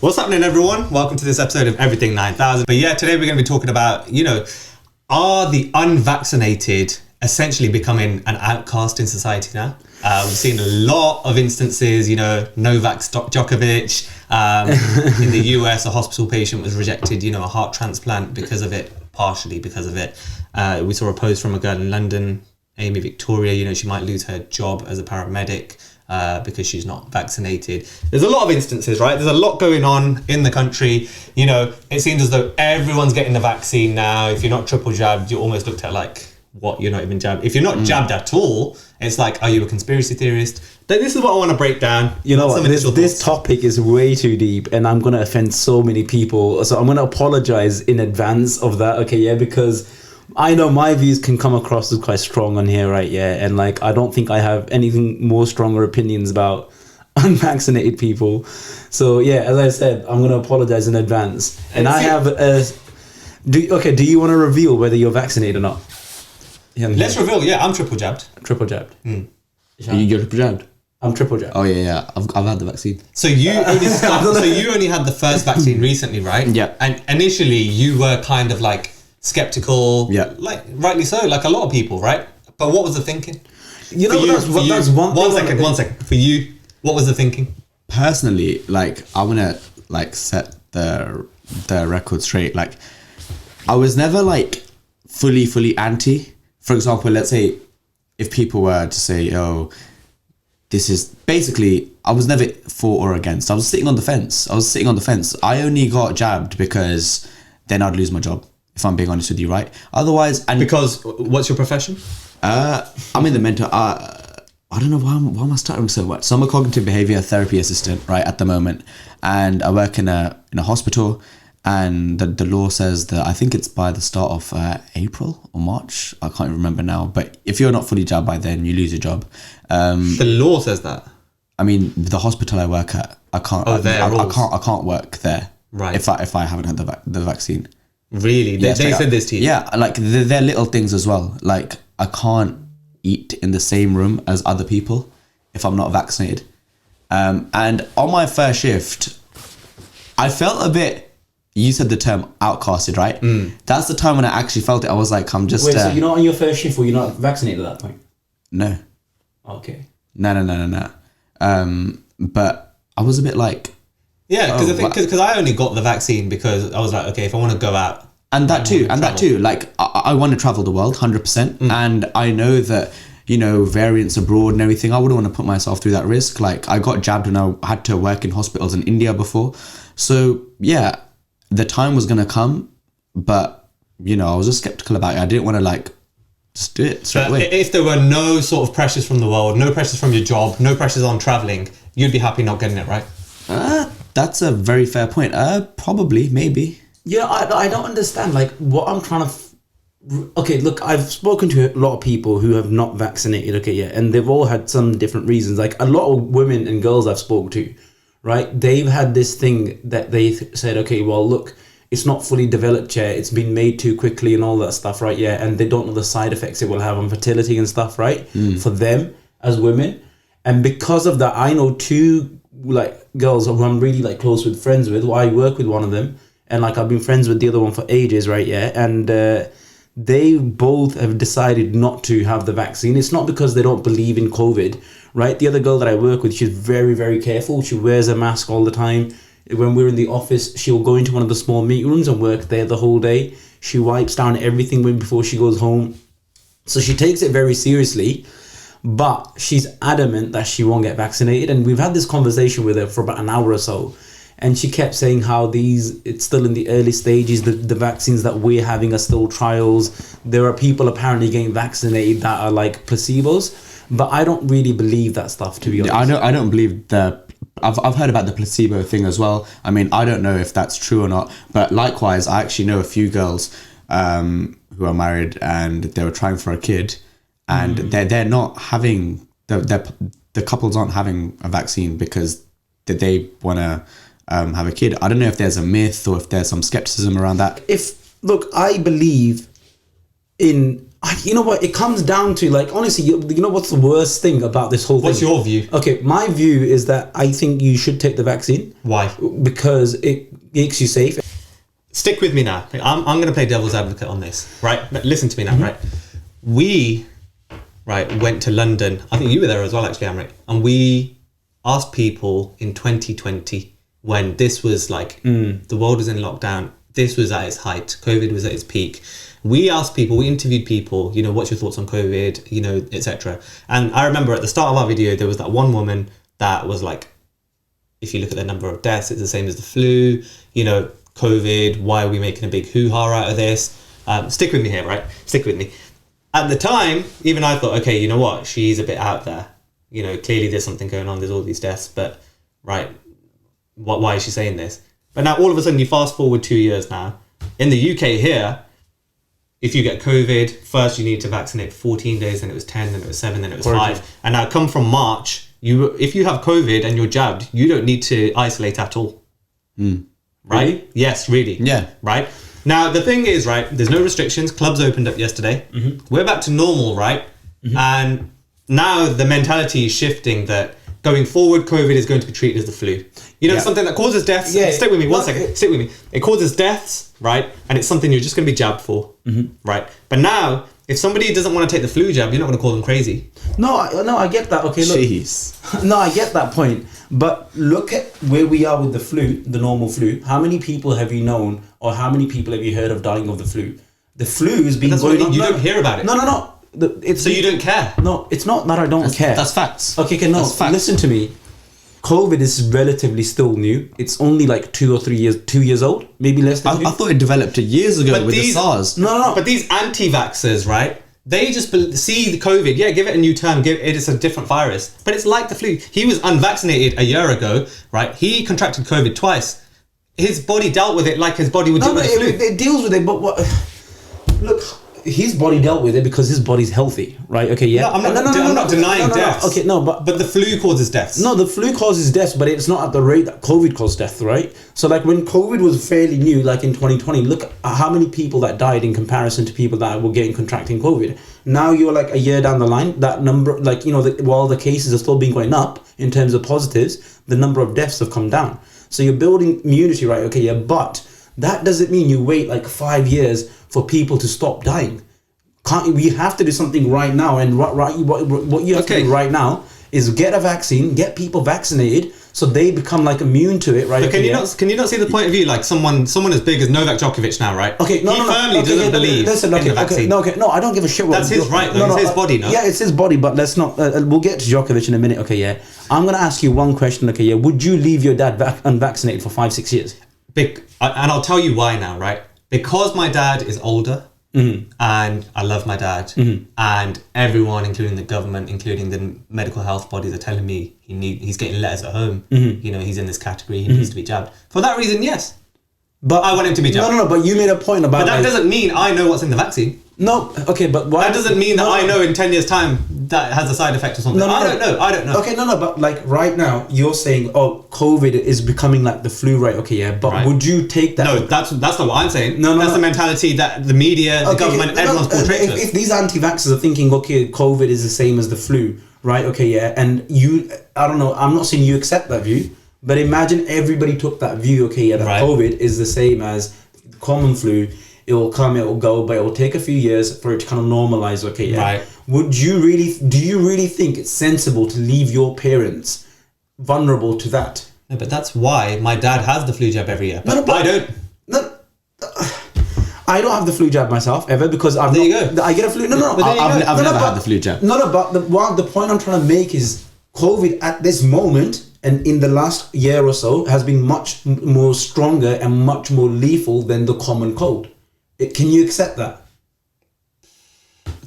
What's happening, everyone? Welcome to this episode of Everything 9000. But yeah, today we're going to be talking about, are the unvaccinated essentially becoming an outcast in society now? We've seen a lot of instances, Novak Djokovic. In the US, a hospital patient was rejected, a heart transplant because of it, partially because of it. We saw a post from a girl in London, Amy Victoria, she might lose her job as a paramedic because she's not vaccinated. There's a lot of instances, right? There's a lot going on in the country. It seems as though everyone's getting the vaccine now. If you're not triple jabbed, you're almost looked at like, what, you're not even jabbed. If you're not jabbed at all, it's like, are you a conspiracy theorist? This is what I want to break down. You know what, this topic is way too deep and I'm going to offend so many people. So I'm going to apologize in advance of that, okay, yeah, because I know my views can come across as quite strong on here, right, yeah, and like, I don't think I have anything more stronger opinions about unvaccinated people. So yeah, as I said, I'm going to apologize in advance. And I have do you want to reveal whether you're vaccinated or not? Let's reveal. Yeah, I'm triple jabbed. Triple jabbed. You're triple jabbed? I'm triple jabbed. Oh yeah. I've had the vaccine. So you only had the first vaccine recently, right? Yeah. And initially you were kind of like skeptical. Yeah. Like rightly so, like a lot of people, right? But what was the thinking? That's one second. For you, what was the thinking? Personally, like I wanna like set the record straight. Like I was never like fully anti. For example, let's say if people were to say, oh, this is basically, I was never for or against. I was sitting on the fence. I only got jabbed because then I'd lose my job, if I'm being honest with you, right? Otherwise, and because what's your profession? I'm in the mental, I don't know why am I stuttering so much? So I'm a cognitive behavior therapy assistant, right, at the moment. And I work in a hospital. And the law says that I think it's by the start of April or March. I can't remember now. But if you're not fully jabbed by then, you lose your job. The law says that. I mean, the hospital I work at, I can't. I can't work there. Right. If I haven't had the vaccine. Really? They said this to you? Yeah, like they're little things as well. Like I can't eat in the same room as other people if I'm not vaccinated. And on my first shift, I felt a bit. You said the term outcasted, right? That's the time when I actually felt it. I was like, I'm just... Wait, so you're not on your first shift or you're not vaccinated at that point? No. Okay. No. But I was a bit like... Yeah, because I only got the vaccine because I was like, okay, if I want to go out... And that too. Like, I want to travel the world, 100%. And I know that, variants abroad and everything, I wouldn't want to put myself through that risk. Like, I got jabbed when I had to work in hospitals in India before. So, yeah... The time was going to come, but, I was just skeptical about it. I didn't want to, just do it straight away. If there were no sort of pressures from the world, no pressures from your job, no pressures on travelling, you'd be happy not getting it, right? That's a very fair point. Probably, maybe. Yeah, I don't understand, what I'm trying to... Okay, look, I've spoken to a lot of people who have not vaccinated, okay, yeah, and they've all had some different reasons. Like, a lot of women and girls I've spoken to, right, they've had this thing that they said, okay, well, look, it's not fully developed yet, it's been made too quickly and all that stuff, right, yeah, and they don't know the side effects it will have on fertility and stuff, right, for them as women. And because of that, I know two, girls who I'm really, close with, friends with, I work with one of them, and, I've been friends with the other one for ages, right, yeah, and they both have decided not to have the vaccine. It's not because they don't believe in COVID, right? The other girl that I work with, she's very, very careful. She wears a mask all the time. When we're in the office, she'll go into one of the small meeting rooms and work there the whole day. She wipes down everything before she goes home. So she takes it very seriously, but she's adamant that she won't get vaccinated. And we've had this conversation with her for about an hour or so. And she kept saying how it's still in the early stages. The vaccines that we're having are still trials. There are people apparently getting vaccinated that are like placebos. But I don't really believe that stuff, to be honest. I don't believe I've heard about the placebo thing as well. I mean, I don't know if that's true or not. But likewise, I actually know a few girls who are married and they were trying for a kid. And they're not having... The couples aren't having a vaccine because they want to... have a kid. I don't know if there's a myth or if there's some skepticism around that. Look, I believe in You know what? It comes down to like honestly. You know what's the worst thing about this whole thing? What's your view? Okay, my view is that I think you should take the vaccine. Why? Because it makes you safe. Stick with me now. I'm going to play devil's advocate on this, right? But listen to me now, right? We, right, went to London. I think you were there as well, actually, Amrit. And we asked people in 2020 when this was like the world was in lockdown. This was at its height. COVID was at its peak. We asked people, we interviewed people, you know, what's your thoughts on COVID, you know, etc. And I remember at the start of our video, there was that one woman that was like, if you look at the number of deaths, it's the same as the flu, you know, COVID, why are we making a big hoo-ha out of this? Stick with me here, right? Stick with me. At the time, even I thought, okay, you know what? She's a bit out there. You know, clearly there's something going on. There's all these deaths, but right, why is she saying this? But now all of a sudden you fast forward 2 years now. In the UK here, if you get COVID, first you need to vaccinate 14 days, then it was 10, then it was 7, then it was 5. And now come from March, if you have COVID and you're jabbed, you don't need to isolate at all. Right? Really? Yes, really. Yeah. Right? Now, the thing is, right, there's no restrictions. Clubs opened up yesterday. We're back to normal, right? And now the mentality is shifting that going forward, COVID is going to be treated as the flu. You know, something that causes deaths. Yeah. Stick with me one second. Stick with me. It causes deaths, right? And it's something you're just going to be jabbed for, right? But now, if somebody doesn't want to take the flu jab, you're not going to call them crazy. No, I get that. Okay, look. Jeez. No, I get that point. But look at where we are with the flu, the normal flu. How many people have you known, or how many people have you heard of dying of the flu? The flu has been going on. You don't hear about it. No. So you don't care? No, it's not that I don't care. That's facts. Okay, no. That's facts. Listen to me. COVID is relatively still new. It's only like 2 or 3 years, 2 years old, maybe less than. I thought it developed years ago with the SARS. No. But these anti-vaxxers, right? They just see the COVID. Yeah, give it a new term. It is a different virus, but it's like the flu. He was unvaccinated a year ago, right? He contracted COVID twice. His body dealt with it like his body would deal with the flu. It deals with it, but what? Look, his body dealt with it because his body's healthy, right? Okay, yeah. No, I'm not denying deaths. Okay, no, but the flu causes deaths. No, the flu causes deaths, but it's not at the rate that COVID caused death, right? So like when COVID was fairly new, like in 2020, look at how many people that died in comparison to people that were contracting COVID. Now you're like a year down the line, that number, like, you know, while the cases are still being going up in terms of positives, the number of deaths have come down. So you're building immunity, right? Okay, yeah, but that doesn't mean you wait like 5 years for people to stop dying. We have to do something right now, and what you have to do right now is get a vaccine, get people vaccinated, so they become like immune to it, right? But can you not see the point of view, like someone as big as Novak Djokovic now, right? Okay, no, he firmly doesn't believe in the vaccine. No, I don't give a shit. That's his right, though. It's his body, no? Yeah, it's his body, but let's not. We'll get to Djokovic in a minute. Okay, yeah. I'm gonna ask you one question. Okay, yeah. Would you leave your dad unvaccinated for 5-6 years? And I'll tell you why now, right? Because my dad is older. And I love my dad, and everyone, including the government, including the medical health bodies, are telling me he's getting letters at home. You know, he's in this category. He needs to be jabbed. For that reason, yes. But I want him to be jabbed. No. But you made a point about. But that doesn't mean I know what's in the vaccine. No. Okay, but why? That doesn't mean that I know in 10 years' time that has a side effect or something. I don't know. Okay, no. But like right now, you're saying, oh, COVID is becoming like the flu, right? Okay, yeah. But would you take that? No, that's not what I'm saying. That's the mentality that the media, the government, everyone's portrayed to us. If these anti-vaxxers are thinking, okay, COVID is the same as the flu, right? Okay, yeah. And I don't know. I'm not saying you accept that view, but imagine everybody took that view. Okay, yeah, that COVID is the same as common flu. It will come, it will go, but it will take a few years for it to kind of normalize. Okay, yeah. Right. Do you really think it's sensible to leave your parents vulnerable to that? No, but that's why my dad has the flu jab every year. But I don't. No, I don't have the flu jab myself ever because I get a flu. I've never had the flu jab. But the point I'm trying to make is COVID at this moment and in the last year or so has been much more stronger and much more lethal than the common cold. Can you accept that?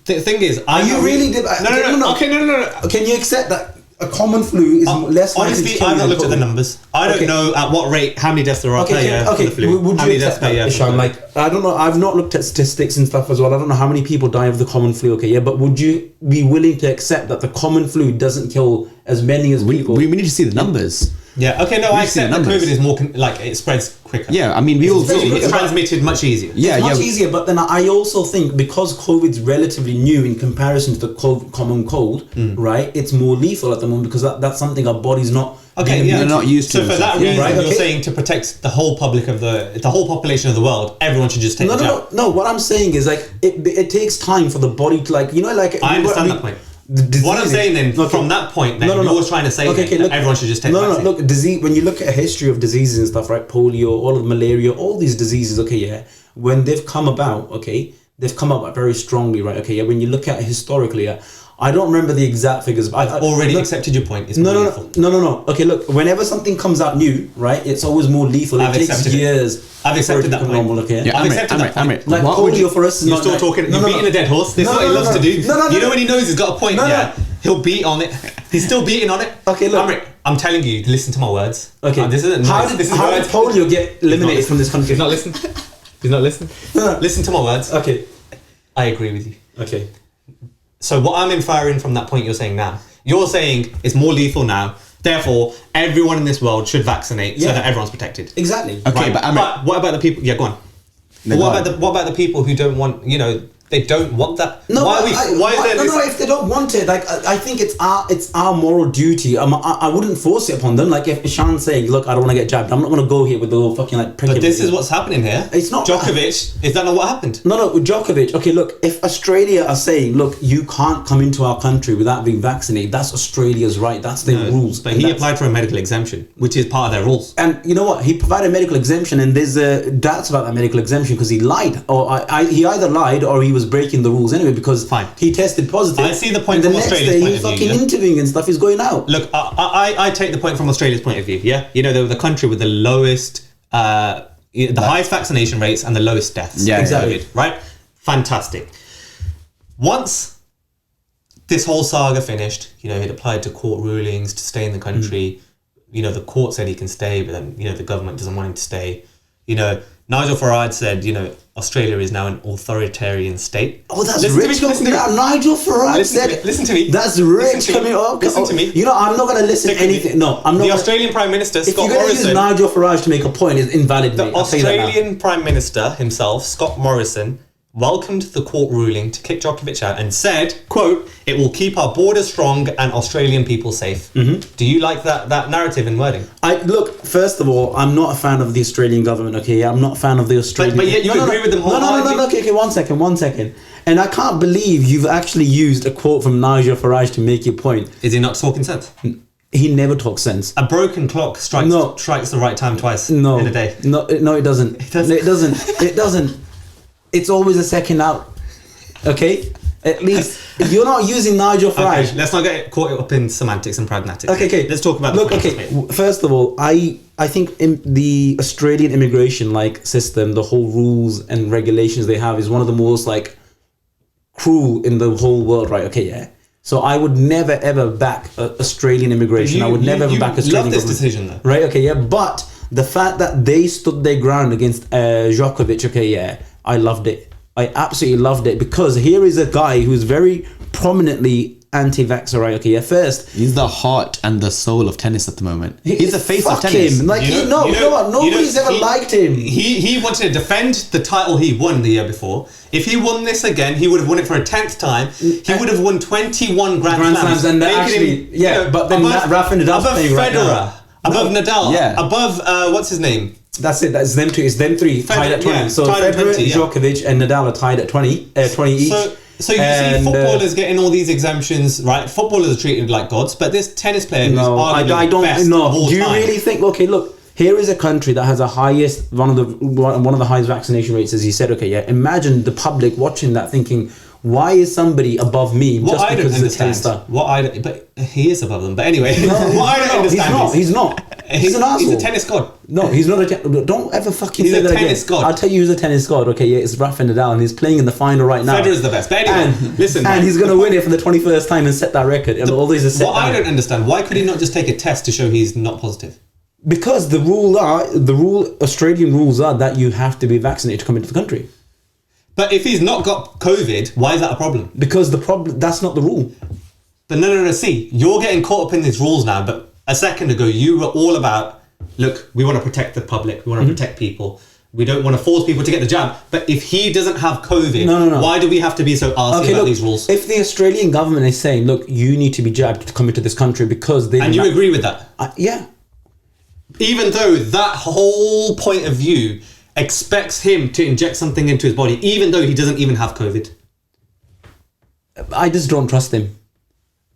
The thing is, No. Can you accept that a common flu is less likely to honestly, kill I've not than looked at the COVID? numbers. I don't know at what rate, how many deaths there are per year from the flu. Would how you many deaths accept per year? that, Ishan? Like, I don't know. I've not looked at statistics and stuff as well. I don't know how many people die of the common flu. Okay, yeah, but would you be willing to accept that the common flu doesn't kill as many as people? We need to see the numbers. Yeah. Okay. No, I We've seen accept that numbers. COVID is more it spreads quicker. Yeah, I mean, we all It's transmitted much easier. Yeah, It's much yeah. easier, but then I also think because COVID's relatively new in comparison to the common cold, right? It's more lethal at the moment because that's something our body's not. Okay, being yeah, immune they're not used to So for it. that Yeah, reason, right, you're okay. saying to protect the whole public of the whole population of the world, everyone should just take No, the no, jab. no, no. What I'm saying is like it takes time for the body to like I understand that point. What I'm saying then, from that point, then you're trying to say that look, everyone should just take the vaccine. look, disease. When you look at a history of diseases and stuff, right? Polio, all of malaria, all these diseases. Okay, yeah. When they've come about, okay, they've come about very strongly, right? Okay, yeah. When you look at it historically, yeah. I don't remember the exact figures. But I've already accepted your point. It's No, more no, lethal. no. Okay, look. Whenever something comes out new, right? It's always more lethal. I've It takes accepted it. years. I've for it accepted to that become point. normal, okay? Yeah, I've Amrit, accepted that point. Amrit. Like What would polio you- for us is You're not still like, talking. You're beating a dead horse. This is what he loves to do. You know when he knows he's got a point. No, no. Yeah, he'll beat on it. He's still beating on it. Okay, look. Amrit, I'm telling you. Listen to my words. Okay. This isn't. How nice. did, This is how did words. polio get eliminated from this country? He's not listening. He's not listening. No, no. Listen to my words. Okay. I agree with you. Okay. So what I'm inferring from that point you're saying now, you're saying it's more lethal now. Therefore, everyone in this world should vaccinate so Yeah. that everyone's protected. Exactly. Okay, Right, but Amrit, what about the people? Yeah, go on. No, But go what on. about the people who don't want? They don't want that. No, why are we? Why is there no, this? no, if they don't want it, like I think it's our moral duty. I wouldn't force it upon them. Like if Ishan's saying, "Look, I don't want to get jabbed. I'm not going to go here with the whole fucking like." But this is what's happening here. It's not- Djokovic. Is that not what happened? No, Djokovic. Okay, look, if Australia are saying, "Look, you can't come into our country without being vaccinated," that's Australia's right. That's their rules. But And he that's- applied for a medical exemption, which is part of their rules. And you know what? He provided a medical exemption, and there's doubts about that medical exemption because he lied, or he either lied or he was breaking the rules anyway because Fine. he tested positive. I see the point and the from next Australia's day point he's of view, fucking yeah? interviewing and stuff. He's going out. Look, I take the point from Australia's point of view. Yeah, they were the country with the lowest, the highest vaccination rates and the lowest deaths. Yeah, from exactly. COVID, right? Fantastic. Once this whole saga finished, he'd applied to court rulings to stay in the country. The court said he can stay, but then the government doesn't want him to stay. Nigel Farage said, Australia is now an authoritarian state. Oh, that's Listen to rich. me, listen to me. Nigel Farage Listen to said. me, listen to me. That's Listen rich. to me. Coming up. Listen to me. I'm not gonna listen to Listen to me. anything. No, I'm not. The gonna, Australian Prime Minister, if Scott you're gonna use Morrison. Nigel Farage to make a point, is invalid. The mate. I'll tell you that now. Australian Prime Minister himself, Scott Morrison, welcomed the court ruling to kick Djokovic out and said, quote, "It will keep our borders strong and Australian people safe." Mm-hmm. Do you like that narrative and wording? Look, first of all, I'm not a fan of the Australian government. Okay, I'm not a fan of the Australian. But yet you agree with them No, wholeheartedly? Okay, one second. And I can't believe you've actually used a quote from Nigel Farage to make your point. Is he not talking sense? He never talks sense. A broken clock strikes the right time twice in a day. No, it doesn't. It doesn't. It's always a second out. Okay? At least you're not using Nigel Farage. Okay, let's not get caught up in semantics and pragmatics. Okay. Let's talk about the point that's made. First of all, I think in the Australian immigration system, the whole rules and regulations they have is one of the most cruel in the whole world, right? Okay, yeah. So I would never ever back Australian immigration. I would never ever back Australian. love this government. decision though. Right? Okay, yeah. But the fact that they stood their ground against Djokovic, okay, yeah, I loved it. I absolutely loved it because here is a guy who's very prominently anti-vaxxer, right? Okay, yeah. First, he's the heart and the soul of tennis at the moment. He's the face of fuck tennis. him. Like, you know what? Nobody's ever liked him. He wanted to defend the title he won the year before. If he won this again, he would have won it for a 10th time. He would have won 21 Grand Slams. And making actually, him, but then Rafa Nadal's above playing right Federer, now. above Nadal, Yeah. above what's his name? That's it. That's them two. It's them three tied at 20. yeah, So tied at Federer, 20, yeah. Djokovic, and Nadal are tied at 20 each. So you see footballers getting all these exemptions, right? Footballers are treated like gods, but this tennis player who's arguably I don't the best know. of all Do you time. really think? Okay, look. Here is a country that has the highest one of the highest vaccination rates, as you said. Okay, yeah. Imagine the public watching that, thinking, "Why is somebody above me What just I don't because he's a tennis understand, star?" but he is above them. But anyway, what I don't understand He's not. He's an asshole. He's a tennis god. No, he's not a. Don't ever fucking He's say a that tennis again. god. I'll tell you who's a tennis god. Okay, yeah, it's Rafa Nadal, and he's playing in the final right now. Federer's the best. But anyway, listen. And he's gonna win it for the 21st time and set that record. And all these are set. What I don't understand, why could he not just take a test to show he's not positive? Because Australian rules are that you have to be vaccinated to come into the country. But if he's not got COVID, why is that a problem? Because that's not the rule. But no. See, you're getting caught up in these rules now. But a second ago, you were all about, look, we want to protect the public, we want to protect people. We don't want to force people to get the jab. But if he doesn't have COVID, why do we have to be so arsy about these rules? If the Australian government is saying, look, you need to be jabbed to come into this country because they... And you agree with that? Yeah. Even though that whole point of view expects him to inject something into his body, even though he doesn't even have COVID. I just don't trust him.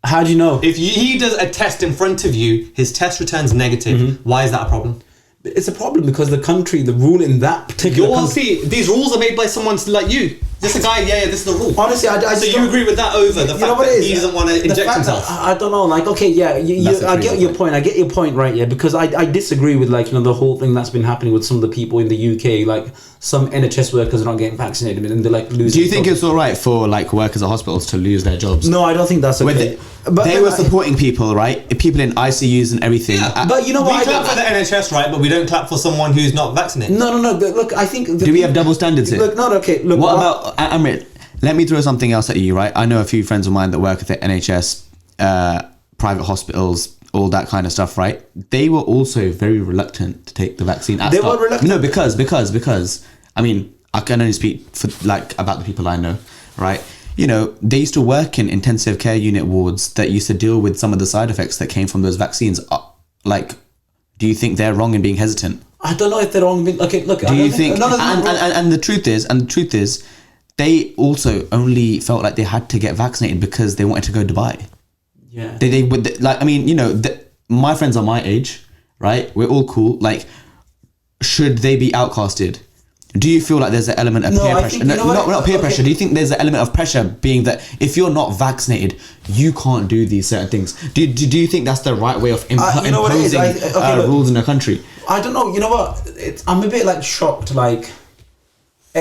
How do you know? If he does a test in front of you, his test returns negative, why is that a problem? It's a problem because the rule in that particular country... See, these rules are made by someone like you. Just a guy, this is the rule. Honestly, I so you agree with that over the fact that he doesn't want to inject himself? I don't know, like, okay, yeah, I get your point. I get your point, right, yeah, because I disagree with, like, the whole thing that's been happening with some of the people in the UK, like, some NHS workers are not getting vaccinated and they're, like, losing... Do you think it's all right for, like, workers at hospitals to lose their jobs? No, I don't think that's okay. They were supporting people, right? People in ICUs and everything. Yeah, but you know what? We clap for the NHS, right? But we don't clap for someone who's not vaccinated. No. Look, I think... Do we have double standards here? Look, Look, what about... Amrit, let me throw something else at you, right? I know a few friends of mine that work at the NHS, private hospitals, all that kind of stuff, right? They were also very reluctant to take the vaccine at start. Were reluctant? No, because, I mean, I can only speak for, like, about the people I know, right? They used to work in intensive care unit wards that used to deal with some of the side effects that came from those vaccines. Like, do you think they're wrong in being hesitant? I don't know if they're wrong. Okay, look. Do you think? And the truth is, they also only felt like they had to get vaccinated because they wanted to go to Dubai. Yeah. They would, like, I mean, my friends are my age, right? We're all cool. Like, should they be outcasted? Do you feel like there's an element of peer pressure? Not peer pressure. Do you think there's an element of pressure being that if you're not vaccinated, you can't do these certain things? Do you think that's the right way of imposing rules in a country? I don't know. You know what? I'm a bit, like, shocked, like,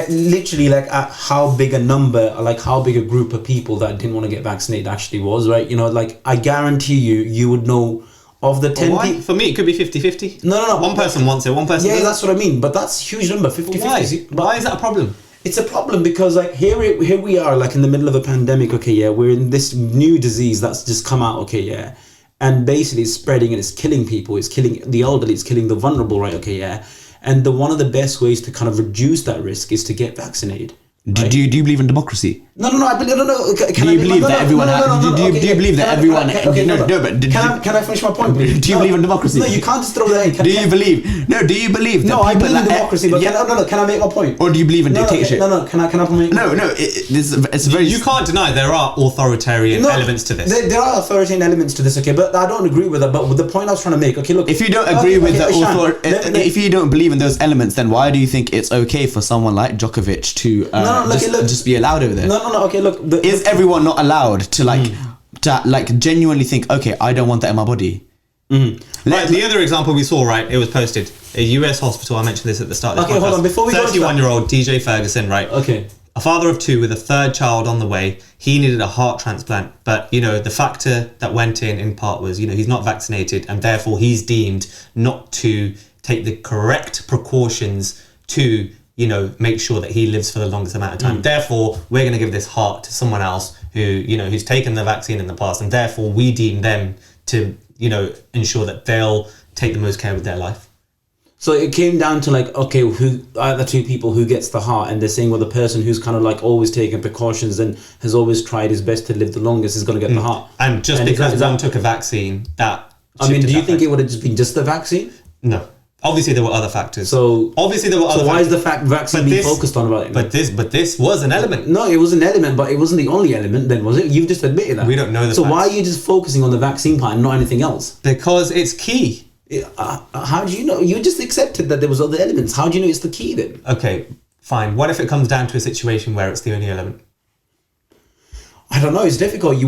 literally, like, at how big a number, like, how big a group of people that didn't want to get vaccinated actually was, right? Like, I guarantee you would know... Of the 10 people... For me, it could be 50-50. No. One person wants it, one person doesn't. Yeah, that's what I mean. But that's a huge number, 50-50. Why is that a problem? It's a problem because, like, here we are, like, in the middle of a pandemic, okay, yeah. We're in this new disease that's just come out, okay, yeah. And basically it's spreading and it's killing people. It's killing the elderly. It's killing the vulnerable, right, okay, yeah. And one of the best ways to kind of reduce that risk is to get vaccinated. Right? Do you believe in democracy? No. I believe. No. Do you believe that everyone? Do you believe that everyone? Can I finish my point? Do you believe in democracy? No, you can't just throw that in. Do you believe? No. Do you believe? No, I believe in democracy. But can I make my point? Or do you believe in dictatorship? No. Can I make? No. It's very. You can't deny there are authoritarian elements to this. There are authoritarian elements to this. Okay, but I don't agree with that. But with the point I was trying to make. Okay, look. If you don't agree with if you don't believe in those elements, then why do you think it's okay for someone like Djokovic to just be allowed over there? No. Okay, look. Is everyone not allowed to like genuinely think, okay, I don't want that in my body? Right, the other example we saw, right, it was posted. A US hospital, I mentioned this at the start of this podcast. Hold on, before we go to 31-year-old DJ Ferguson, right? Okay. A father of two with a third child on the way. He needed a heart transplant, but, the factor that went in part was, he's not vaccinated, and therefore he's deemed not to take the correct precautions to make sure that he lives for the longest amount of time. Therefore, we're going to give this heart to someone else who's taken the vaccine in the past, and therefore we deem them to, ensure that they'll take the most care of their life. So it came down to, like, okay, who are the two people who gets the heart, and they're saying, well, the person who's kind of, like, always taken precautions and has always tried his best to live the longest is going to get the heart. And just because one took a vaccine, do you think it would have just been just the vaccine? No. Obviously, there were other factors. So why is the vaccine being focused on about it? But this was an element. No, it was an element, but it wasn't the only element. Then was it? You've just admitted that. We don't know. So why are you just focusing on the vaccine part and not anything else? Because it's key. How do you know? You just accepted that there was other elements. How do you know it's the key then? Okay, fine. What if it comes down to a situation where it's the only element? I don't know. It's difficult.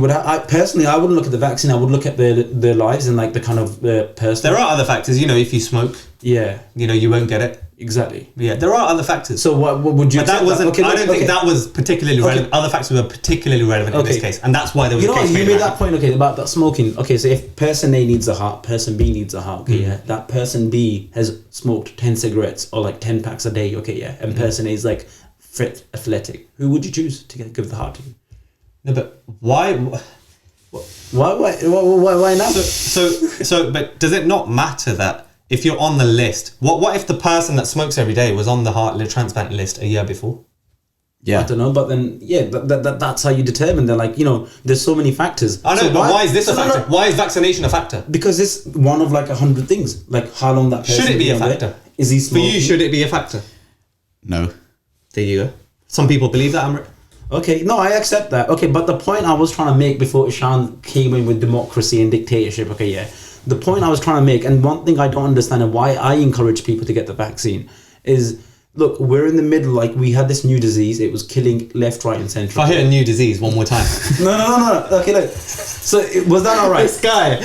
Personally, I wouldn't look at the vaccine. I would look at their lives and, like, the kind of person. There are other factors. If you smoke, you won't get it. Exactly. Yeah, there are other factors. So what would you? But that wasn't. Okay, I don't think that was particularly relevant. Other factors were particularly relevant in this case, and that's why there was. You made that point. Okay, about that smoking. Okay, so if person A needs a heart, person B needs a heart. Okay, yeah, that person B has smoked 10 cigarettes or, like, 10 packs a day. Okay, yeah, and person A is, like, fit, athletic. Who would you choose to give the heart to? No, but why? Why now? But does it not matter that if you're on the list, what if the person that smokes every day was on the heart transplant list a year before? Yeah. I don't know, but then that's how you determine. They're like, there's so many factors. I know, So but why is this a factor? Why is vaccination a factor? Because it's one of like 100 things. Like how long that person Should it be a on there. factor? Is he For smoking? you, should it be a factor? No. There you go. Some people believe that, Amrit. Okay, no, I accept that. Okay, but the point I was trying to make before Ishan came in with democracy and dictatorship, okay, yeah. The point I was trying to make, and one thing I don't understand and why I encourage people to get the vaccine is, look, we're in the middle, like we had this new disease, it was killing left, right and centre. If I hear a new disease one more time. No. Okay, look. So was that alright? This guy.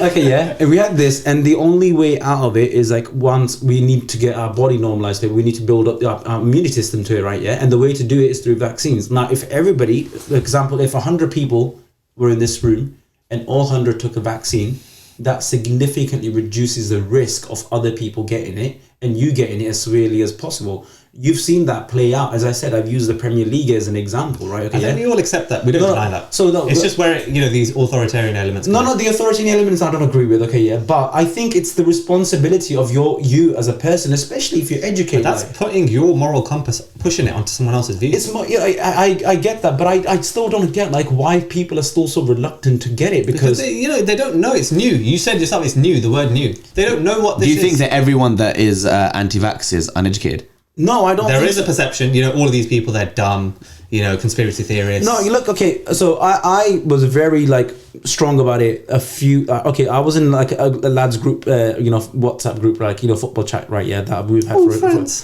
Okay, yeah. And we had this, and the only way out of it is like once we need to get our body normalized, we need to build up our immunity system to it, right? Yeah. And the way to do it is through vaccines. Now, if everybody, for example, if 100 people were in this room and all 100 took a vaccine, that significantly reduces the risk of other people getting it and you getting it as severely as possible. You've seen that play out. As I said, I've used the Premier League as an example, right? Okay, I think we all accept that. We don't deny that. So no, it's just where these authoritarian elements. No, the authoritarian elements I don't agree with. Okay, yeah, but I think it's the responsibility of you as a person, especially if you're educated. But that's putting your moral compass, pushing it onto someone else's view. It's more, yeah, I get that, but I still don't get like why people are still so reluctant to get it because they don't know it's new. You said yourself it's new. The word new. They don't know what this is. Do you think that everyone that is anti-vax is uneducated? No, I don't. There is a perception, all of these people, they're dumb, conspiracy theorists. No, you look, okay, so I was very like strong about it I was in like a lads group, WhatsApp group, like, football chat, right, yeah, that we've had friends.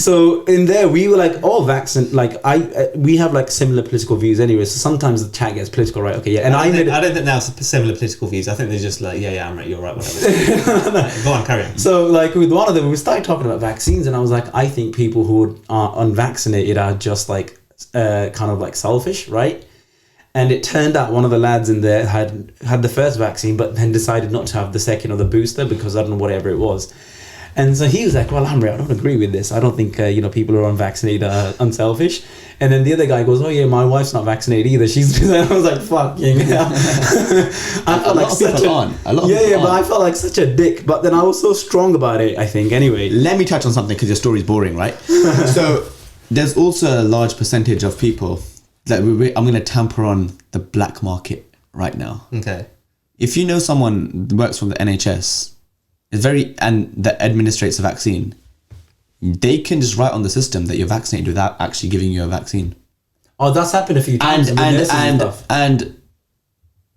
So in there we were like all vaccinated, like we have like similar political views anyway, so sometimes the chat gets political, right, okay, yeah. And I don't think now similar political views. I think they're just like, yeah, I'm right, you're right, whatever. Go on, carry on. So like with one of them, we started talking about vaccines and I was like, I think people who are unvaccinated are just like kind of like selfish, right? And it turned out one of the lads in there had the first vaccine but then decided not to have the second or the booster because I don't know, whatever it was. And so he was like, well, Amrit, I don't agree with this. I don't think, people who are unvaccinated are unselfish. And then the other guy goes, oh yeah, my wife's not vaccinated either. She's I was like, fucking hell. I felt like such but I felt like such a dick. But then I was so strong about it, I think, anyway. Let me touch on something because your story's boring, right? So there's also a large percentage of people that I'm going to tamper on the black market right now. Okay. If you know someone who works from the NHS, and that administrates a vaccine, they can just write on the system that you're vaccinated without actually giving you a vaccine. Oh, that's happened a few times. And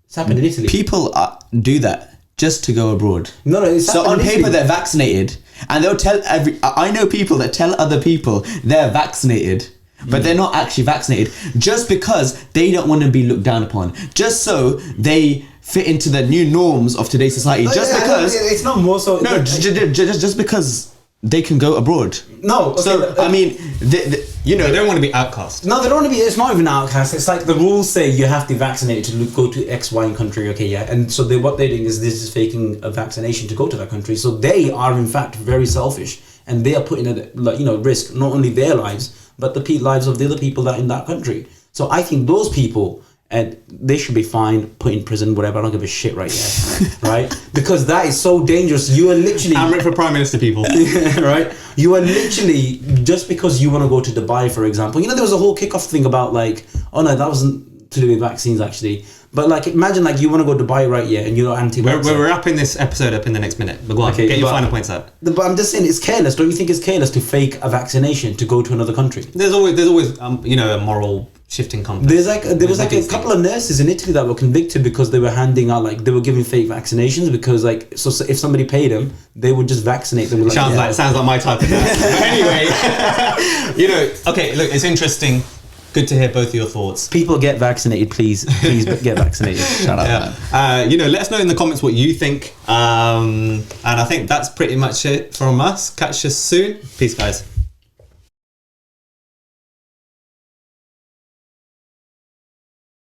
it's happened in Italy. People do that just to go abroad. No, it's so on paper they're vaccinated, and they'll tell I know people that tell other people they're vaccinated, but they're not actually vaccinated just because they don't want to be looked down upon. Just so they fit into the new norms of today's society. Because it's not more so. No, just because they can go abroad. No, okay, so I mean, they don't want to be outcast. No, they don't want to be. It's not even outcast. It's like the rules say you have to be vaccinated to go to X, Y country. Okay, yeah, and so what they're doing is this is faking a vaccination to go to that country. So they are in fact very selfish, and they are putting at risk not only their lives but the lives of the other people that are in that country. So I think those people. And they should be fined, put in prison, whatever. I don't give a shit right yet, right? Because that is so dangerous. You are literally... Amrit for Prime Minister, people. Right? You are literally... Just because you want to go to Dubai, for example. There was a whole kickoff thing about like... Oh no, that wasn't to do with vaccines, actually. But like, imagine like you want to go to Dubai, right? Yeah, and you're anti-vaxxer. We're wrapping this episode up in the next minute. But go on, get your final points out. But I'm just saying, it's careless. Don't you think it's careless to fake a vaccination to go to another country? There's always a moral... shifting compass. There was a couple of nurses in Italy that were convicted because they were handing out they were giving fake vaccinations because so if somebody paid them, they would just vaccinate them. Sounds like my type of nurse. But anyway, okay, look, it's interesting. Good to hear both of your thoughts. People get vaccinated, please get vaccinated. Shut up. Yeah. Let us know in the comments what you think. And I think that's pretty much it from us. Catch us soon. Peace, guys.